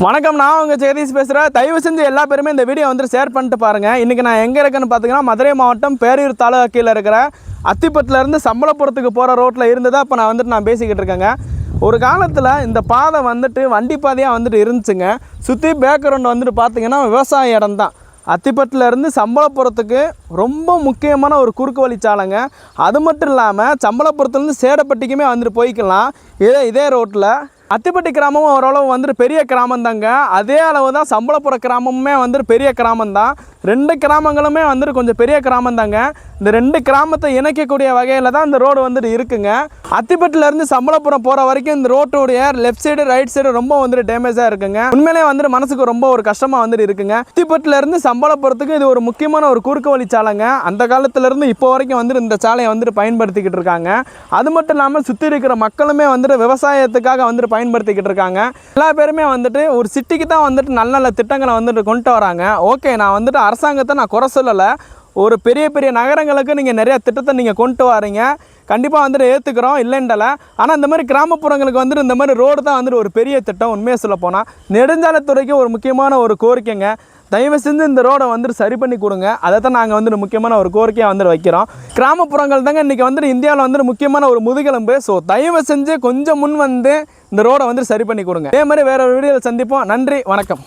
வணக்கம், நான் உங்கள் ஜெகதீஷ் பேசுகிறேன். தயவு செஞ்சு எல்லா பேருமே இந்த வீடியோ வந்து ஷேர் பண்ணிட்டு பாருங்கள். இன்றைக்கி நான் எங்கே இருக்கேன்னு பார்த்தீங்கன்னா, மதுரை மாவட்டம் பேரையூர் தாலுகா கீழே இருக்கிற அத்திப்பட்டிலேருந்து சம்பளபுரத்துக்கு போகிற ரோட்டில் இருந்து தான் இப்போ நான் பேசிக்கிட்டு இருக்கேங்க. ஒரு காலத்தில் இந்த பாதை வந்துட்டு வண்டி பாதையாக வந்துட்டு இருந்துச்சுங்க. சுற்றி பேக்ரவுண்ட் வந்துட்டு பார்த்திங்கன்னா விவசாய இடம் தான். அத்திப்பட்டிலேருந்து சம்பளபுரத்துக்கு ரொம்ப முக்கியமான ஒரு குறுக்கு வழிச்சாலைங்க. அது மட்டும் இல்லாமல் சம்பளபுரத்துலேருந்து சேடப்பட்டிக்குமே வந்துட்டு போய்க்கலாம் இதே ரோட்டில். அத்திப்பட்டி கிராமமும் ஓரளவு வந்துட்டு பெரிய கிராமம் தாங்க. அதே அளவு தான் சம்பளபுர கிராமமுமே வந்துட்டு பெரிய கிராமம் தான். ரெண்டு கிராமங்களுமே வந்துட்டு கொஞ்சம் பெரிய கிராமம் தாங்க. இந்த ரெண்டு கிராமத்தை இணைக்கக்கூடிய வகையில் தான் இந்த ரோடு வந்துட்டு இருக்குங்க. அத்திப்பட்டிலேருந்து சம்பளபுரம் போகிற வரைக்கும் இந்த ரோட்டோடைய லெஃப்ட் சைடு ரைட் சைடு ரொம்ப வந்துட்டு டேமேஜாக இருக்குங்க. உண்மையிலே வந்துட்டு மனசுக்கு ரொம்ப ஒரு கஷ்டமாக வந்துட்டு இருக்குங்க. அத்திப்பட்டிலேருந்து சம்பளபுரத்துக்கு இது ஒரு முக்கியமான ஒரு குறுக்கு வழி சாலைங்க. அந்த காலத்திலேருந்து இப்போ வரைக்கும் வந்துட்டு இந்த சாலையை வந்துட்டு பயன்படுத்திக்கிட்டு இருக்காங்க. அது மட்டும் இல்லாமல் சுற்றி இருக்கிற மக்களுமே வந்துட்டு விவசாயத்துக்காக வந்துட்டு பயன்படுத்திக்கிட்டு இருக்காங்க. எல்லா பேருமே வந்துட்டு ஒரு சிட்டிக்கு தான் வந்துட்டு நல்ல நல்ல திட்டங்களை வந்துட்டு கொண்டு வராங்க. ஓகே, நான் வந்துட்டு அரசாங்கத்தை நான் குறை சொல்லலை. ஒரு பெரிய பெரிய நகரங்களுக்கு நீங்கள் நிறைய திட்டத்தை நீங்கள் கொண்டு வரீங்க, கண்டிப்பாக வந்துட்டு ஏற்றுக்கிறோம், இல்லைன்றல. ஆனால் இந்த மாதிரி கிராமப்புறங்களுக்கு வந்துட்டு இந்த மாதிரி ரோடு தான் வந்துட்டு ஒரு பெரிய திட்டம். உண்மையாக சொல்ல போனால் நெடுஞ்சாலைத்துறைக்கு ஒரு முக்கியமான ஒரு கோரிக்கைங்க. தயவு செஞ்சு இந்த ரோடை வந்துட்டு சரி பண்ணி கொடுங்க. அதை தான் நாங்கள் வந்துட்டு முக்கியமான ஒரு கோரிக்கையாக வந்துட்டு வைக்கிறோம். கிராமப்புறங்கள் தாங்க இன்றைக்கி வந்துட்டு இந்தியாவில் வந்துட்டு முக்கியமான ஒரு முதுகெலும்பு. ஸோ தயவு செஞ்சு கொஞ்சம் முன் வந்து இந்த ரோடை வந்துட்டு சரி பண்ணி கொடுங்க. இதே மாதிரி வேறு ஒரு வீடியோவில் சந்திப்போம். நன்றி, வணக்கம்.